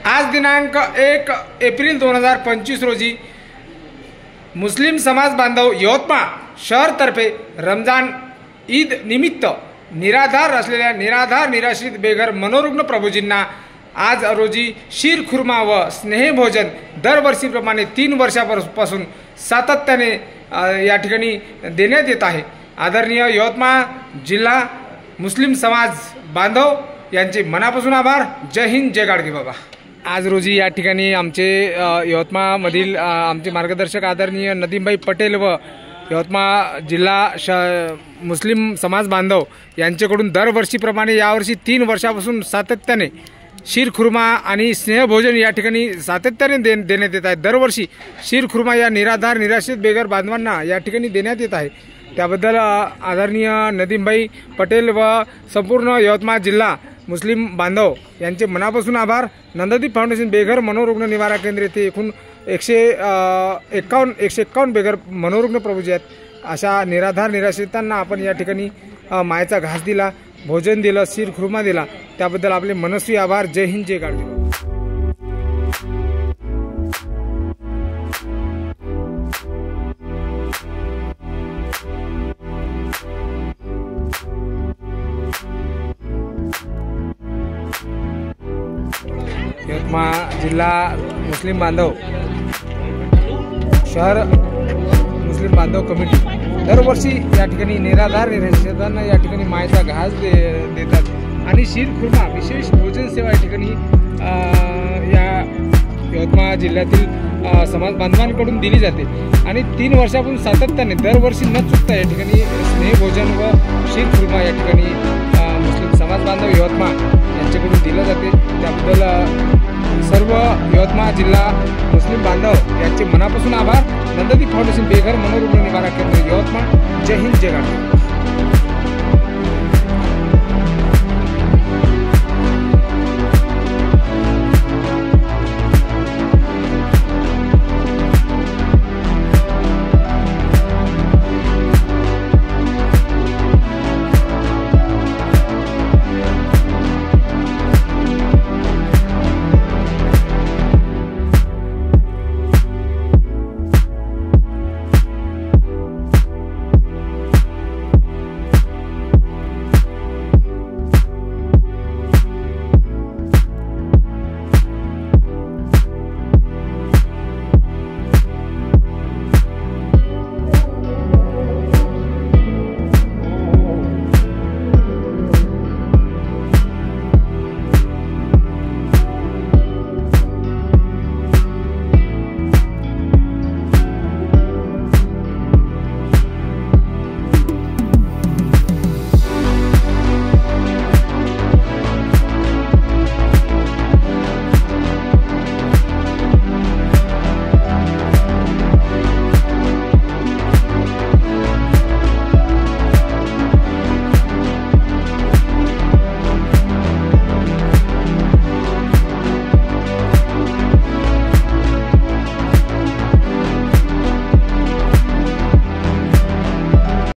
आज दिनांक 1 एप्रिल 2025 रोजी मुस्लिम समाज बांधव यवतमाळ शहरतर्फे रमजान ईद निमित्त निराधार असलेल्या निराधार निराश्रित बेघर मनोरुग्ण प्रभूजींना आज रोजी शीरखुर्मा व स्नेहभोजन दरवर्षीप्रमाणे 3 वर्षापासून सातत्याने या ठिकाणी देण्यात येत आहे। आदरणीय यवतमाळ जिल्हा मुस्लिम समाज बांधव यांचे मनापासून आभार। जय हिंद, जय गाडगे बाबा। आज रोजी या ठिकाणी आमचे यवतमाळमधील आमचे मार्गदर्शक आदरणीय नदीमभाई पटेल व यवतमाळ जिल्हा मुस्लिम समाज बांधव यांच्याकडून दरवर्षीप्रमाणे यावर्षी 3 वर्षापासून सातत्याने शीरखुर्मा आणि स्नेहभोजन या ठिकाणी सातत्याने देण्यात येत आहे। दरवर्षी शीरखुर्मा या निराधार निराश्रित बेघर बांधवांना या ठिकाणी देण्यात येत आहे। त्याबद्दल आदरणीय नदीमभाई पटेल व संपूर्ण यवतमाळ जिल्हा मुस्लिम बांधव यांचे मनापासून आभार। नंदादीप फाउंडेशन बेघर मनोरुग्ण निवारा केंद्र येथे एकूण 151 बेघर मनोरुग्ण प्रभूजी आहेत। अशा निराधार निराश्रितांना आपण या ठिकाणी मायेचा घास दिला, भोजन दिलं, शीरखुर्मा दिला, त्याबद्दल आपले मनस्वी आभार। जय हिंद, जय गाडगे। यवतमाळ जिल्हा मुस्लिम बांधव शहर मुस्लिम बांधव कमिटी दरवर्षी या ठिकाणी निराधार निराश्रितांना या ठिकाणी मायेचा घास देतात आणि शीरखुर्मा विशेष भोजन सेवा या ठिकाणी या यवतमाळ जिल्ह्यातील समाज बांधवांकडून दिली जाते आणि 3 वर्षापासून सातत्याने दरवर्षी न चुकता या ठिकाणी स्नेहभोजन व शीरखुर्मा या ठिकाणी मुस्लिम समाज बांधव यवतमाळ यांच्याकडून दिलं जाते। त्याबद्दल सर्व यवतमाळ जिल्हा मुस्लिम बांधव यांचे मनापासून आभार। नंदादीप फाउंडेशन बेघर मनोरुग्ण निवारा केंद्र यवतमाळ। जय हिंद, जय गाडगे।